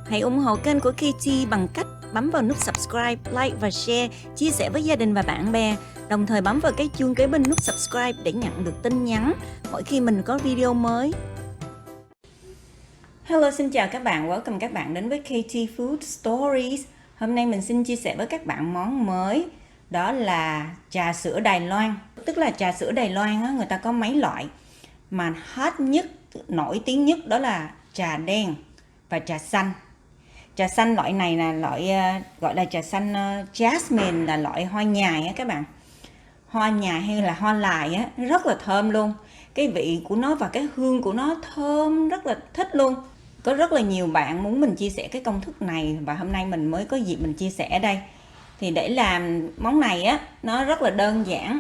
Hãy ủng hộ kênh của KT bằng cách bấm vào nút subscribe, like và share, chia sẻ với gia đình và bạn bè. Đồng thời bấm vào cái chuông kế bên nút subscribe để nhận được tin nhắn mỗi khi mình có video mới. Hello, xin chào các bạn, welcome các bạn đến với KT Food Stories. Hôm nay mình xin chia sẻ với các bạn món mới, đó là trà sữa Đài Loan. Tức là trà sữa Đài Loan á, người ta có mấy loại mà hot nhất, nổi tiếng nhất đó là trà đen và trà xanh. Trà xanh loại này là loại gọi là trà xanh jasmine, là loại hoa nhài á các bạn. Hoa nhài hay là hoa lài á, rất là thơm luôn. Cái vị của nó và cái hương của nó thơm, rất là thích luôn. Có rất là nhiều bạn muốn mình chia sẻ cái công thức này và hôm nay mình mới có dịp mình chia sẻ đây. Thì để làm món này á, nó rất là đơn giản.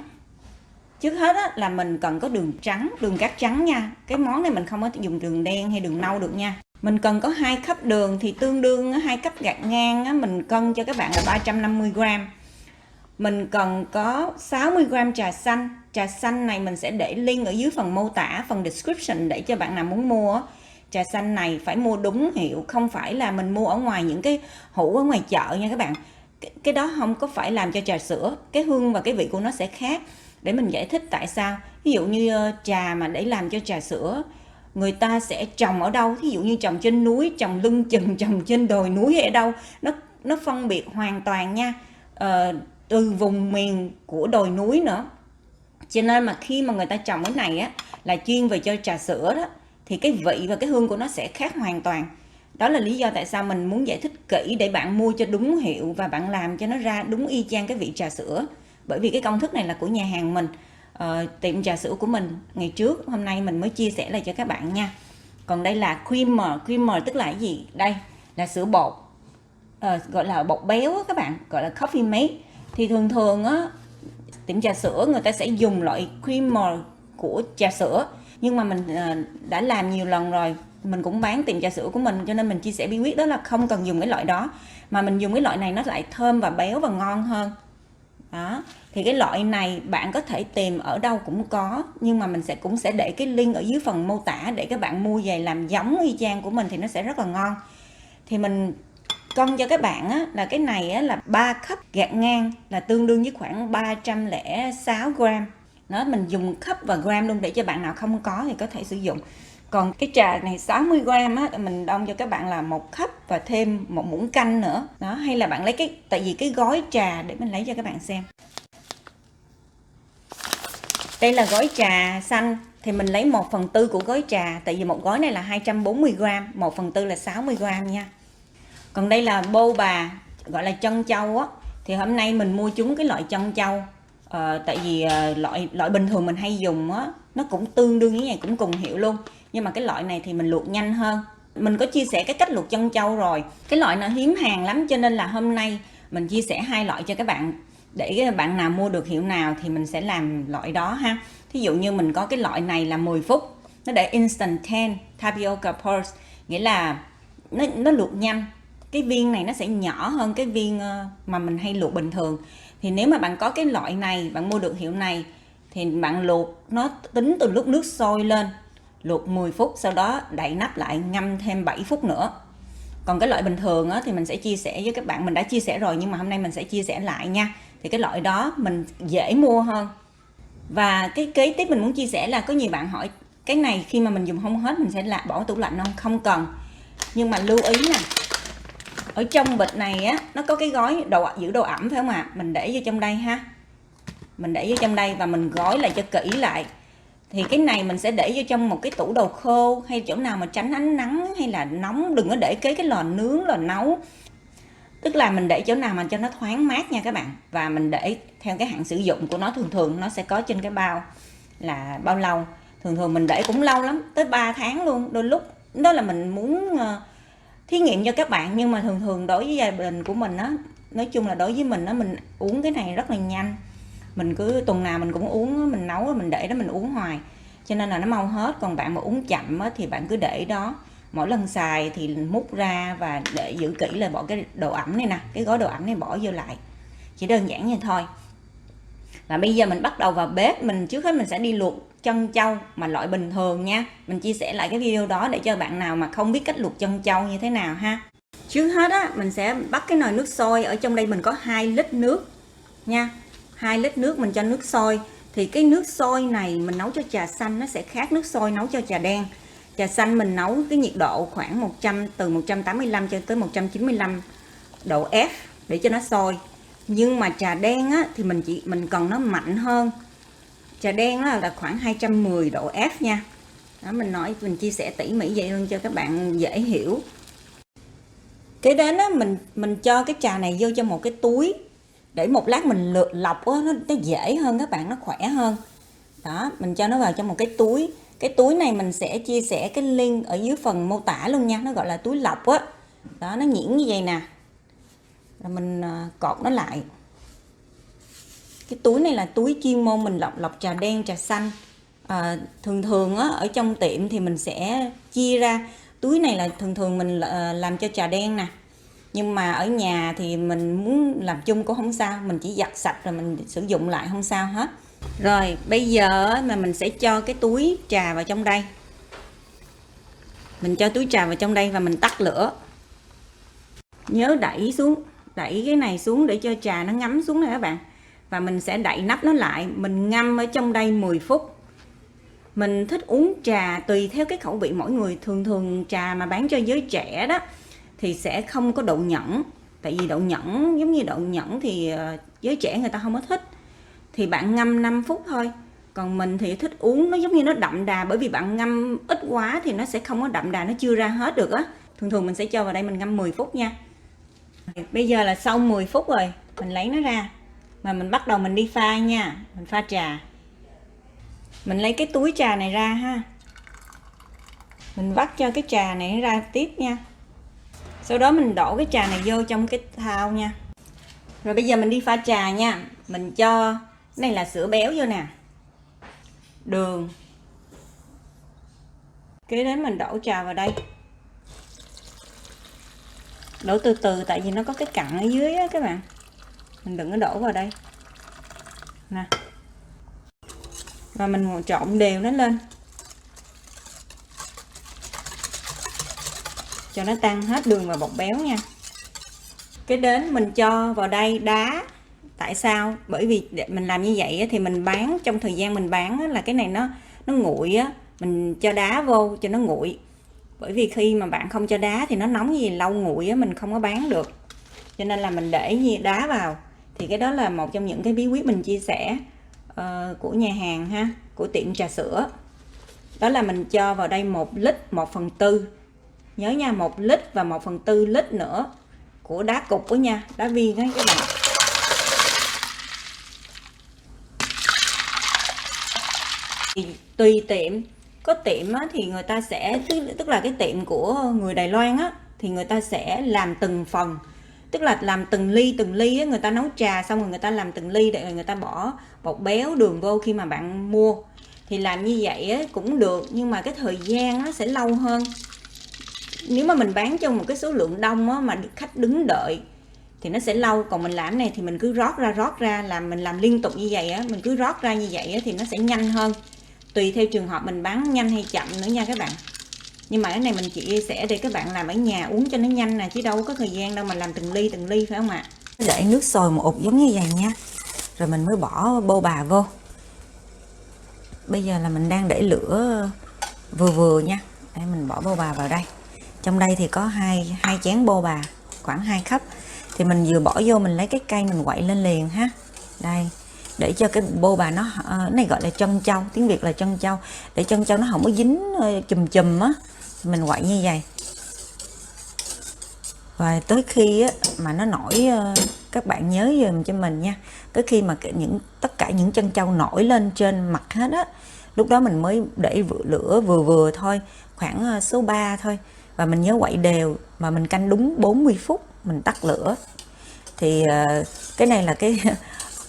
Trước hết á, là mình cần có đường trắng, đường cát trắng nha. Cái món này mình không có dùng đường đen hay đường nâu được nha. Mình cần có 2 cup đường thì tương đương 2 cup gạo ngang á, mình cân cho các bạn là 350g. Mình cần có 60g trà xanh. Trà xanh này mình sẽ để link ở dưới phần mô tả, phần description để cho bạn nào muốn mua. Trà xanh này phải mua đúng hiệu, không phải là mình mua ở ngoài những cái hũ ở ngoài chợ nha các bạn. Cái đó không có phải làm cho trà sữa, cái hương và cái vị của nó sẽ khác. Để mình giải thích tại sao. Ví dụ như trà mà để làm cho trà sữa, người ta sẽ trồng ở đâu, ví dụ như trồng trên núi, trồng lưng chừng, trồng trên đồi núi hay ở đâu, nó phân biệt hoàn toàn nha, từ vùng miền của đồi núi nữa. Cho nên mà khi mà người ta trồng cái này á, là chuyên về cho trà sữa đó, thì cái vị và cái hương của nó sẽ khác hoàn toàn. Đó là lý do tại sao mình muốn giải thích kỹ để bạn mua cho đúng hiệu và bạn làm cho nó ra đúng y chang cái vị trà sữa. Bởi vì cái công thức này là của nhà hàng mình, tiệm trà sữa của mình ngày trước, hôm nay mình mới chia sẻ lại cho các bạn nha. Còn đây là creamer tức là cái gì? Đây là sữa bột, gọi là bột béo á các bạn, gọi là coffee mate. Thì thường thường á, tiệm trà sữa người ta sẽ dùng loại creamer của trà sữa, nhưng mà mình đã làm nhiều lần rồi, mình cũng bán tiệm trà sữa của mình, cho nên mình chia sẻ bí quyết đó là không cần dùng cái loại đó, mà mình dùng cái loại này nó lại thơm và béo và ngon hơn. Đó, thì cái loại này bạn có thể tìm ở đâu cũng có, nhưng mà mình cũng sẽ để cái link ở dưới phần mô tả để các bạn mua về làm giống y chang của mình thì nó sẽ rất là ngon. Thì mình cân cho các bạn á, là cái này á, là 3 cup gạo ngang là tương đương với khoảng 306g. Đó, mình dùng cup và gram luôn để cho bạn nào không có thì có thể sử dụng. Còn cái trà này 60g á, mình đong cho các bạn là 1 cup và thêm 1 muỗng canh nữa. Đó, hay là bạn lấy tại vì cái gói trà, để mình lấy cho các bạn xem. Đây là gói trà xanh thì mình lấy 1/4 của gói trà, tại vì một gói này là 240g, 1/4 là 60g nha. Còn đây là bô bà, gọi là trân châu á, thì hôm nay mình mua trúng cái loại trân châu. Tại vì loại bình thường mình hay dùng á, nó cũng tương đương với này, cũng cùng hiệu luôn, nhưng mà cái loại này thì mình luộc nhanh hơn. Mình có chia sẻ cái cách luộc trân châu rồi, cái loại nó hiếm hàng lắm, cho nên là hôm nay mình chia sẻ 2 loại cho các bạn, để bạn nào mua được hiệu nào thì mình sẽ làm loại đó ha. Thí dụ như mình có cái loại này là 10 phút, nó để instant 10 tapioca pearls, nghĩa là nó luộc nhanh. Cái viên này nó sẽ nhỏ hơn cái viên mà mình hay luộc bình thường. Thì nếu mà bạn có cái loại này, bạn mua được hiệu này, thì bạn luộc nó tính từ lúc nước sôi lên, luộc 10 phút, sau đó đậy nắp lại ngâm thêm 7 phút nữa. Còn cái loại bình thường á, thì mình sẽ chia sẻ với các bạn, mình đã chia sẻ rồi nhưng mà hôm nay mình sẽ chia sẻ lại nha. Thì cái loại đó mình dễ mua hơn. Và cái kế tiếp mình muốn chia sẻ là có nhiều bạn hỏi cái này khi mà mình dùng không hết mình sẽ bỏ tủ lạnh không? Không cần. Nhưng mà lưu ý nè, ở trong bịch này á, nó có cái gói giữ độ ẩm phải không ạ? Mình để vô trong đây ha. Mình để vô trong đây và mình gói lại cho kỹ lại. Thì cái này mình sẽ để vô trong một cái tủ đồ khô, hay chỗ nào mà tránh ánh nắng hay là nóng, đừng có để kế cái lò nướng, lò nấu. Tức là mình để chỗ nào mà cho nó thoáng mát nha các bạn. Và mình để theo cái hạn sử dụng của nó, thường nó sẽ có trên cái bao là bao lâu. Thường mình để cũng lâu lắm, tới 3 tháng luôn. Đôi lúc đó là mình muốn thí nghiệm cho các bạn, nhưng mà thường đối với gia đình của mình á, nói chung là đối với mình á, mình uống cái này rất là nhanh. Mình cứ tuần nào mình cũng uống, mình nấu mình để đó mình uống hoài, cho nên là nó mau hết. Còn bạn mà uống chậm á, thì bạn cứ để đó, mỗi lần xài thì múc ra và để giữ kỹ là bỏ cái độ ẩm này nè, cái gói độ ẩm này bỏ vô lại, chỉ đơn giản như thôi. Và bây giờ mình bắt đầu vào bếp. Mình trước hết mình sẽ đi luộc trân châu mà loại bình thường nha. Mình chia sẻ lại cái video đó để cho bạn nào mà không biết cách luộc trân châu như thế nào ha. Trước hết á, mình sẽ bắt cái nồi nước sôi. Ở trong đây mình có 2 lít nước nha. 2 lít nước mình cho nước sôi. Thì cái nước sôi này mình nấu cho trà xanh nó sẽ khác nước sôi nấu cho trà đen. Trà xanh mình nấu cái nhiệt độ khoảng từ 185 cho tới 195 độ F để cho nó sôi. Nhưng mà trà đen á, thì mình cần nó mạnh hơn. Trà đen là khoảng 210 độ F nha. Đó, mình chia sẻ tỉ mỉ vậy luôn cho các bạn dễ hiểu. Kế đến á, mình cho cái trà này vô cho một cái túi để một lát mình lọc á, nó dễ hơn các bạn, nó khỏe hơn. Đó, mình cho nó vào trong một cái túi. Cái túi này mình sẽ chia sẻ cái link ở dưới phần mô tả luôn nha, nó gọi là túi lọc á. Đó, nó nhuyễn như vậy nè. Rồi mình cột nó lại. Cái túi này là túi chuyên môn mình lọc trà đen, trà xanh. Thường á, ở trong tiệm thì mình sẽ chia ra. Túi này là thường mình làm cho trà đen nè. Nhưng mà ở nhà thì mình muốn làm chung cũng không sao, mình chỉ giặt sạch rồi mình sử dụng lại không sao hết. Rồi bây giờ mà mình sẽ cho cái túi trà vào trong đây. Mình cho túi trà vào trong đây và mình tắt lửa. Nhớ đẩy cái này xuống để cho trà nó ngấm xuống này các bạn. Và mình sẽ đậy nắp nó lại, mình ngâm ở trong đây 10 phút. Mình thích uống trà tùy theo cái khẩu vị mỗi người. Thường trà mà bán cho giới trẻ đó thì sẽ không có đậu nhẫn. Tại vì đậu nhẫn, giống như đậu nhẫn thì giới trẻ người ta không có thích. Thì bạn ngâm 5 phút thôi. Còn mình thì thích uống nó giống như nó đậm đà. Bởi vì bạn ngâm ít quá thì nó sẽ không có đậm đà, nó chưa ra hết được á. Thường mình sẽ cho vào đây mình ngâm 10 phút nha. Bây giờ là sau 10 phút rồi, mình lấy nó ra. Mà mình bắt đầu mình đi pha nha. Mình pha trà. Mình lấy cái túi trà này ra ha. Mình vắt cho cái trà này ra tiếp nha. Sau đó mình đổ cái trà này vô trong cái thau nha. Rồi bây giờ mình đi pha trà nha. Mình cho, cái này là sữa béo vô nè, đường. Kế đến mình đổ trà vào đây. Đổ từ từ tại vì nó có cái cặn ở dưới á các bạn. Mình đừng có đổ vào đây nè. Và mình trộn đều nó lên cho nó tan hết đường và bột béo nha. Cái đến mình cho vào đây đá. Tại sao? Bởi vì để mình làm như vậy thì mình bán, trong thời gian mình bán là cái này nó nguội á, mình cho đá vô cho nó nguội. Bởi vì khi mà bạn không cho đá thì nó nóng gì lâu nguội á, mình không có bán được. Cho nên là mình để như đá vào. Thì cái đó là một trong những cái bí quyết mình chia sẻ của nhà hàng ha, của tiệm trà sữa. Đó là mình cho vào đây 1 lít 1/4. Nhớ nha, 1 lít và 1/4 lít nữa của đá cục đó nha, đá viên á các bạn. Thì tùy tiệm, có tiệm á, thì người ta sẽ tức là cái tiệm của người Đài Loan á, thì người ta sẽ làm từng phần, tức là làm từng ly á, người ta nấu trà xong rồi người ta làm từng ly để người ta bỏ bột béo đường vô khi mà bạn mua. Thì làm như vậy á, cũng được, nhưng mà cái thời gian nó sẽ lâu hơn. Nếu mà mình bán cho một cái số lượng đông á, mà khách đứng đợi thì nó sẽ lâu. Còn mình làm này thì mình cứ rót ra, mình làm liên tục như vậy á, mình cứ rót ra như vậy á, thì nó sẽ nhanh hơn. Tùy theo trường hợp mình bán nhanh hay chậm nữa nha các bạn. Nhưng mà cái này mình chia sẻ để các bạn làm ở nhà uống cho nó nhanh nè, chứ đâu có thời gian đâu mà làm từng ly phải không ạ? Để nước sôi một ụt giống như vậy nha. Rồi mình mới bỏ bô bà vô. Bây giờ là mình đang để lửa vừa vừa nha. Để mình bỏ bô bà vào đây. Trong đây thì có hai chén bô bà, khoảng 2 khắp. Thì mình vừa bỏ vô mình lấy cái cây mình quậy lên liền ha. Đây, để cho cái bô bà nó này gọi là trân châu, tiếng Việt là trân châu, để trân châu nó không có dính chùm á. Mình quậy như vậy. Và tới khi á, mà nó nổi, các bạn nhớ giùm cho mình nha, tới khi mà tất cả những trân châu nổi lên trên mặt hết á, lúc đó mình mới để lửa vừa vừa thôi, khoảng số 3 thôi. Và mình nhớ quậy đều và mình canh đúng 40 phút mình tắt lửa. Thì cái này là cái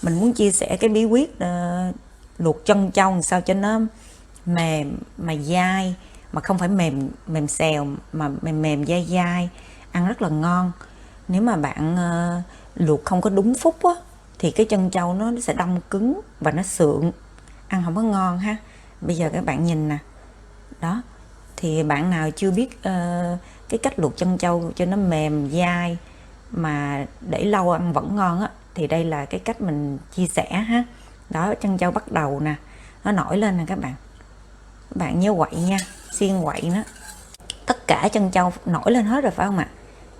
mình muốn chia sẻ cái bí quyết luộc trân châu làm sao cho nó mềm mà dai, mà không phải mềm xèo mà mềm dai, ăn rất là ngon. Nếu mà bạn luộc không có đúng phút á, thì cái trân châu nó sẽ đông cứng và nó sượng, ăn không có ngon ha. Bây giờ các bạn nhìn nè, đó. Thì bạn nào chưa biết cái cách luộc chân trâu cho nó mềm dai mà để lâu ăn vẫn ngon á, thì đây là cái cách mình chia sẻ ha. Đó, chân trâu bắt đầu nè, nó nổi lên nè các bạn nhớ quậy nha, xiên quậy nó, tất cả chân trâu nổi lên hết rồi phải không ạ?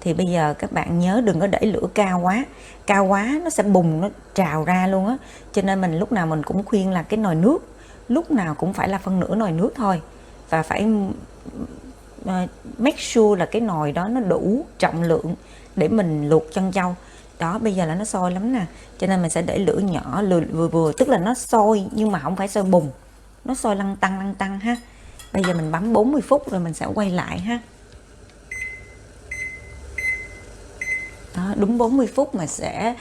Thì bây giờ các bạn nhớ đừng có để lửa cao quá nó sẽ bùng, nó trào ra luôn á. Cho nên mình lúc nào mình cũng khuyên là cái nồi nước lúc nào cũng phải là phân nửa nồi nước thôi, và phải make sure là cái nồi đó nó đủ trọng lượng để mình luộc chân trâu. Đó, bây giờ là nó sôi lắm nè, cho nên mình sẽ để lửa nhỏ vừa, tức là nó sôi nhưng mà không phải sôi bùng, nó sôi lăn tăng ha. Bây giờ mình bấm 40 phút rồi mình sẽ quay lại ha. Đó, đúng 40 phút mà sẽ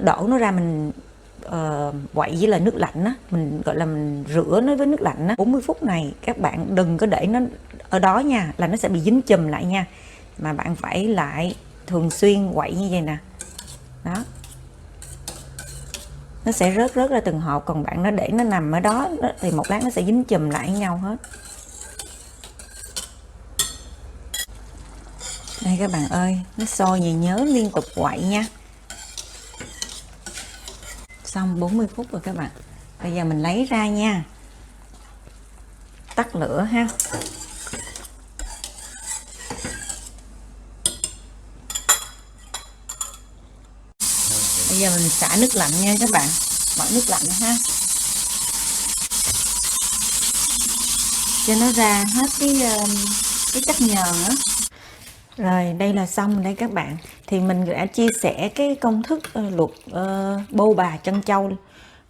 đổ nó ra, mình quậy với là nước lạnh á, mình gọi là mình rửa nó với nước lạnh á. 40 phút này các bạn đừng có để nó ở đó nha, là nó sẽ bị dính chùm lại nha, mà bạn phải lại thường xuyên quậy như vậy nè. Đó, nó sẽ rớt ra từng hộp, còn bạn nó để nó nằm ở đó thì một lát nó sẽ dính chùm lại với nhau hết. Đây các bạn ơi, nó sôi gì nhớ liên tục quậy nha. Xong 40 phút rồi các bạn. Bây giờ mình lấy ra nha, tắt lửa ha. Bây giờ mình xả nước lạnh nha các bạn, bỏ nước lạnh ha, cho nó ra hết cái chất nhờn á. Rồi đây là xong đây các bạn. Thì mình đã chia sẻ cái công thức luộc bô bà chân trâu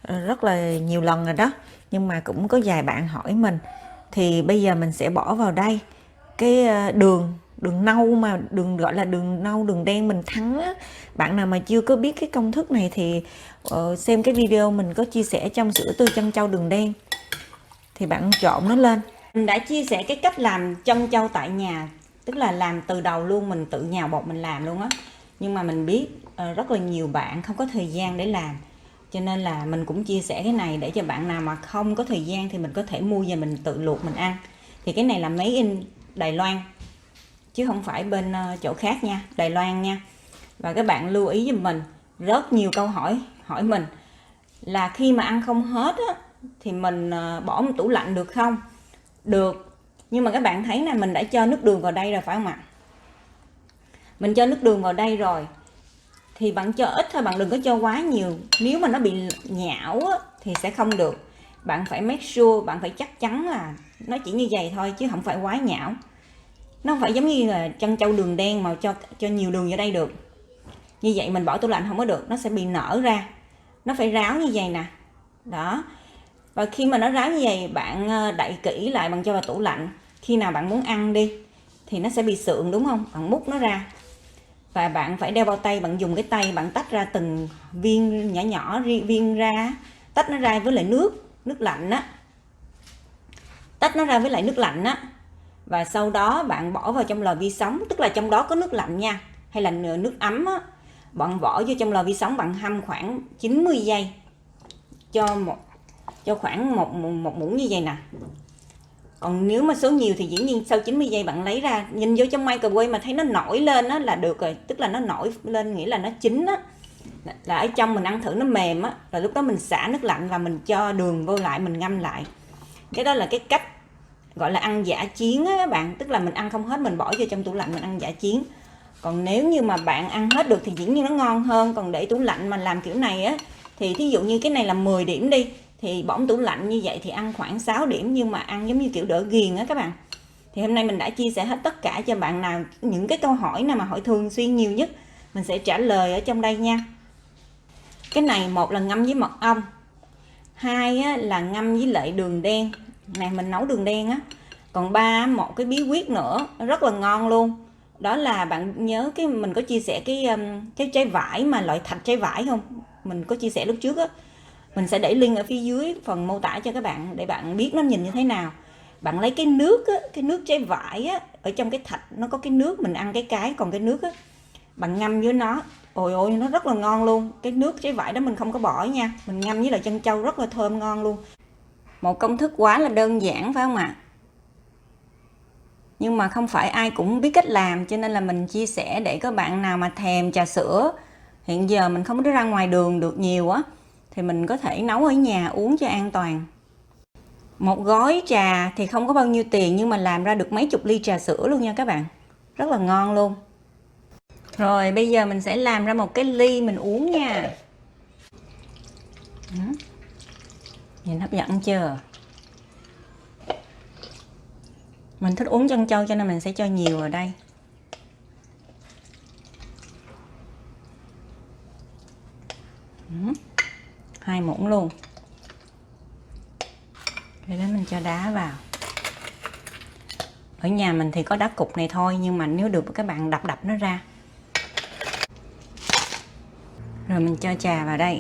rất là nhiều lần rồi đó, nhưng mà cũng có vài bạn hỏi mình. Thì bây giờ mình sẽ bỏ vào đây cái đường nâu, mà đường gọi là đường nâu đường đen mình thắng á. Bạn nào mà chưa có biết cái công thức này thì xem cái video mình có chia sẻ trong sữa tươi chân trâu đường đen, thì bạn trộn nó lên. Mình đã chia sẻ cái cách làm chân trâu tại nhà, tức là làm từ đầu luôn, mình tự nhào bột mình làm luôn á. Nhưng mà mình biết rất là nhiều bạn không có thời gian để làm, cho nên là mình cũng chia sẻ cái này để cho bạn nào mà không có thời gian thì mình có thể mua về mình tự luộc mình ăn. Thì cái này là made in Đài Loan chứ không phải bên chỗ khác nha, Đài Loan nha. Và các bạn lưu ý giùm mình, rất nhiều câu hỏi mình là khi mà ăn không hết á, thì mình bỏ trong tủ lạnh được không? Được, nhưng mà các bạn thấy nè, mình đã cho nước đường vào đây rồi phải không ạ? Mình cho nước đường vào đây rồi thì bạn cho ít thôi, bạn đừng có cho quá nhiều. Nếu mà nó bị nhão á, thì sẽ không được. Bạn phải make sure, bạn phải chắc chắn là nó chỉ như vậy thôi chứ không phải quá nhão. Nó không phải giống như là chân trâu đường đen mà cho nhiều đường vào đây được. Như vậy mình bỏ tủ lạnh không có được, nó sẽ bị nở ra. Nó phải ráo như vậy nè. Đó. Và khi mà nó ráo như vậy, bạn đậy kỹ lại, bạn cho vào tủ lạnh. Khi nào bạn muốn ăn đi thì nó sẽ bị sượng đúng không? Bạn múc nó ra. Và bạn phải đeo bao tay, bạn dùng cái tay bạn tách ra từng viên nhỏ viên ra, tách nó ra với lại nước lạnh á. Tách nó ra với lại nước lạnh á. Và sau đó bạn bỏ vào trong lò vi sóng, tức là trong đó có nước lạnh nha, hay là nước ấm á. Bạn bỏ vô trong lò vi sóng, bạn hâm khoảng 90 giây cho khoảng một muỗng như vậy nè. Còn nếu mà số nhiều thì dĩ nhiên sau 90 giây bạn lấy ra, nhìn vô trong microwave mà thấy nó nổi lên á là được rồi, tức là nó nổi lên nghĩa là nó chín á, là ở trong mình ăn thử nó mềm á, rồi lúc đó mình xả nước lạnh và mình cho đường vô lại, mình ngâm lại. Cái đó là cái cách gọi là ăn dã chiến á các bạn, tức là mình ăn không hết mình bỏ vô trong tủ lạnh mình ăn dã chiến. Còn nếu như mà bạn ăn hết được thì dĩ nhiên nó ngon hơn. Còn để tủ lạnh mà làm kiểu này á, thì thí dụ như cái này là 10 điểm đi, thì bỏ tủ lạnh như vậy thì ăn khoảng 6 điểm, nhưng mà ăn giống như kiểu đỡ ghiền á các bạn. Thì hôm nay mình đã chia sẻ hết tất cả cho bạn nào, những cái câu hỏi nào mà hỏi thường xuyên nhiều nhất mình sẽ trả lời ở trong đây nha. Cái này một là ngâm với mật ong, hai á, là ngâm với lại đường đen này, mình nấu đường đen á. Còn ba, một cái bí quyết nữa rất là ngon luôn, đó là bạn nhớ cái mình có chia sẻ cái trái vải mà loại thạch trái vải không, mình có chia sẻ lúc trước á. Mình sẽ để link ở phía dưới phần mô tả cho các bạn để bạn biết nó nhìn như thế nào. Bạn lấy cái nước á, cái nước trái vải á, ở trong cái thạch nó có cái nước, mình ăn cái còn cái nước á, bạn ngâm với nó, ôi ôi nó rất là ngon luôn. Cái nước trái vải đó mình không có bỏ nha, mình ngâm với lại chân trâu rất là thơm ngon luôn. Một công thức quá là đơn giản phải không ạ? nhưng mà không phải ai cũng biết cách làm, cho nên là mình chia sẻ để các bạn nào mà thèm trà sữa, hiện giờ mình không có ra ngoài đường được nhiều á, thì mình có thể nấu ở nhà uống cho an toàn. Một gói trà thì không có bao nhiêu tiền, nhưng mà làm ra được mấy chục ly trà sữa luôn nha các bạn, rất là ngon luôn. Rồi bây giờ mình sẽ làm ra một cái ly mình uống nha. Nhìn hấp dẫn chưa? Mình thích uống trân châu cho nên mình sẽ cho nhiều vào đây. Hai muỗng luôn. Rồi đó mình cho đá vào. Ở nhà mình thì có đá cục này thôi, nhưng mà nếu được các bạn đập nó ra. Rồi mình cho trà vào đây.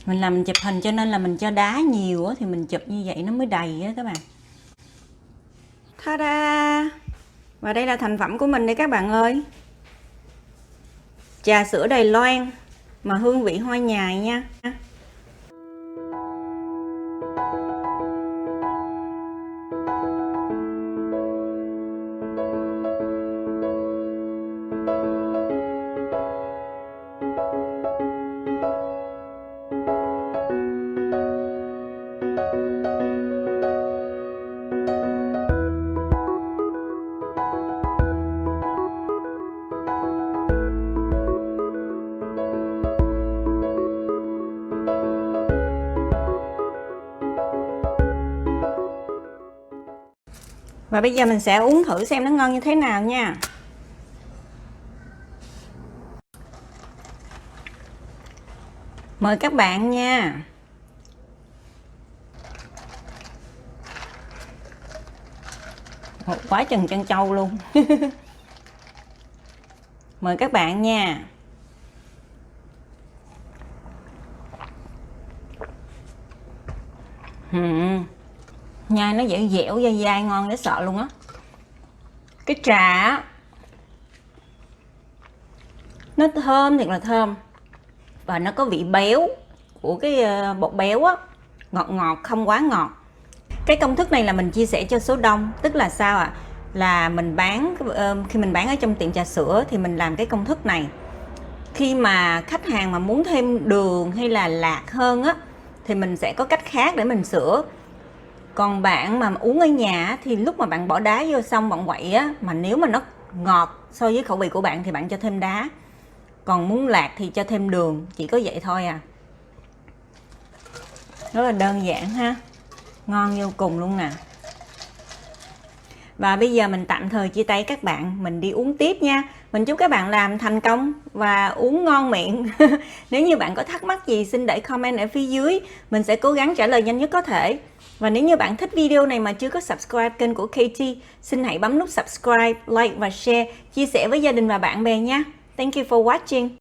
Mình làm chụp hình cho nên là mình cho đá nhiều thì mình chụp như vậy nó mới đầy á các bạn. Ta-da! Và đây là thành phẩm của mình đây các bạn ơi. Trà sữa Đài Loan mà hương vị hoa nhài nha. Và bây giờ mình sẽ uống thử xem nó ngon như thế nào nha. Mời các bạn nha. Quá chừng trân châu luôn. Mời các bạn nha. Nhai nó dẻo dẻo dai dai ngon dễ sợ luôn á. Cái trà á, nó thơm thiệt là thơm, và nó có vị béo của cái bột béo á, ngọt ngọt không quá ngọt. Cái công thức này là mình chia sẻ cho số đông, tức là sao ạ? Là mình bán khi mình bán ở trong tiệm trà sữa thì mình làm cái công thức này. Khi mà khách hàng mà muốn thêm đường hay là lạc hơn á thì mình sẽ có cách khác để mình sửa. Còn bạn mà uống ở nhà thì lúc mà bạn bỏ đá vô xong bạn quậy á, mà nếu mà nó ngọt so với khẩu vị của bạn thì bạn cho thêm đá. Còn muốn lạc thì cho thêm đường, chỉ có vậy thôi à. Rất là đơn giản ha. Ngon vô cùng luôn nè. Và bây giờ mình tạm thời chia tay các bạn, mình đi uống tiếp nha. Mình chúc các bạn làm thành công và uống ngon miệng. Nếu như bạn có thắc mắc gì xin để comment ở phía dưới, mình sẽ cố gắng trả lời nhanh nhất có thể. Và nếu như bạn thích video này mà chưa có subscribe kênh của KT, xin hãy bấm nút subscribe, like và share, chia sẻ với gia đình và bạn bè nha. Thank you for watching.